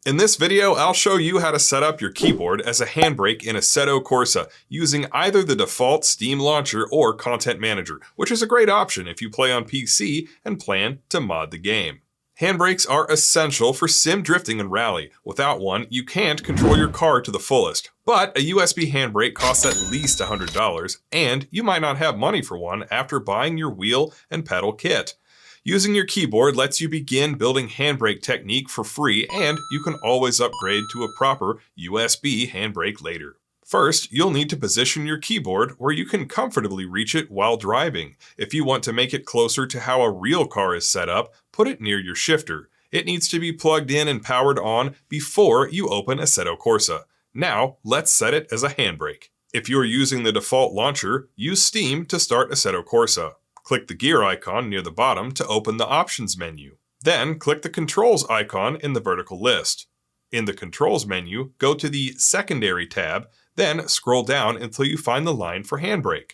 In this video, I'll show you how to set up your keyboard as a handbrake in Assetto Corsa using either the default Steam launcher or Content Manager, which is a great option if you play on PC and plan to mod the game. Handbrakes are essential for sim drifting and rally. Without one, you can't control your car to the fullest. But a USB handbrake costs at least $100, and you might not have money for one after buying your wheel and pedal kit. Using your keyboard lets you begin building handbrake technique for free, and you can always upgrade to a proper USB handbrake later. First, you'll need to position your keyboard where you can comfortably reach it while driving. If you want to make it closer to how a real car is set up, put it near your shifter. It needs to be plugged in and powered on before you open Assetto Corsa. Now, let's set it as a handbrake. If you're using the default launcher, use Steam to start Assetto Corsa. Click the gear icon near the bottom to open the options menu. Then click the controls icon in the vertical list. In the controls menu, go to the secondary tab, then scroll down until you find the line for handbrake.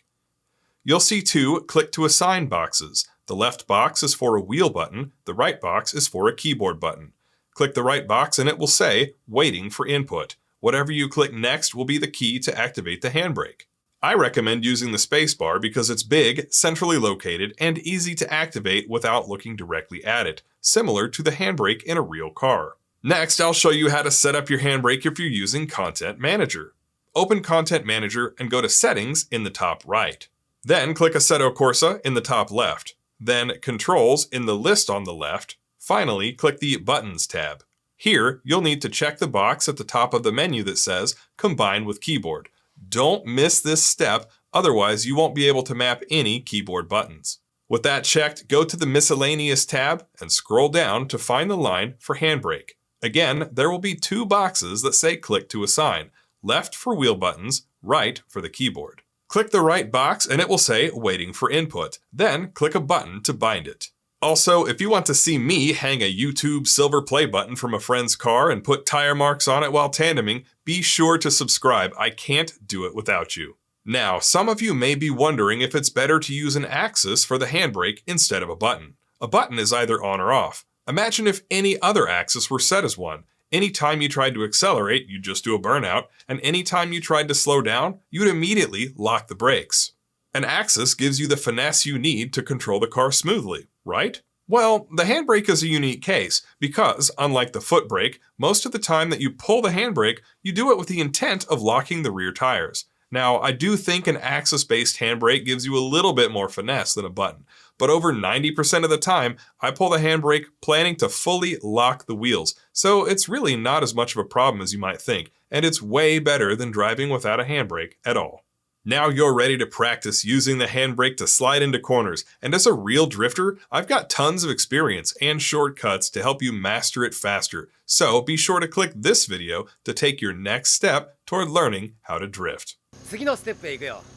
You'll see two click to assign boxes. The left box is for a wheel button, the right box is for a keyboard button. Click the right box and it will say, waiting for input. Whatever you click next will be the key to activate the handbrake. I recommend using the spacebar because it's big, centrally located, and easy to activate without looking directly at it, similar to the handbrake in a real car. Next, I'll show you how to set up your handbrake if you're using Content Manager. Open Content Manager and go to Settings in the top right. Then click Assetto Corsa in the top left. Then Controls in the list on the left. Finally, click the Buttons tab. Here, you'll need to check the box at the top of the menu that says Combine with Keyboard. Don't miss this step, otherwise you won't be able to map any keyboard buttons. With that checked, go to the Miscellaneous tab and scroll down to find the line for handbrake. Again, there will be two boxes that say Click to Assign, left for wheel buttons, right for the keyboard. Click the right box and it will say Waiting for Input, then click a button to bind it. Also, if you want to see me hang a YouTube silver play button from a friend's car and put tire marks on it while tandeming, be sure to subscribe. I can't do it without you. Now, some of you may be wondering if it's better to use an axis for the handbrake instead of a button. A button is either on or off. Imagine if any other axis were set as one. Anytime you tried to accelerate, you'd just do a burnout, and anytime you tried to slow down, you'd immediately lock the brakes. An axis gives you the finesse you need to control the car smoothly, right? Well, the handbrake is a unique case because, unlike the foot brake, most of the time that you pull the handbrake, you do it with the intent of locking the rear tires. Now, I do think an axis-based handbrake gives you a little bit more finesse than a button, but over 90% of the time, I pull the handbrake planning to fully lock the wheels, so it's really not as much of a problem as you might think, and it's way better than driving without a handbrake at all. Now you're ready to practice using the handbrake to slide into corners, and as a real drifter, I've got tons of experience and shortcuts to help you master it faster, so be sure to click this video to take your next step toward learning how to drift. 次のステップへ行くよ。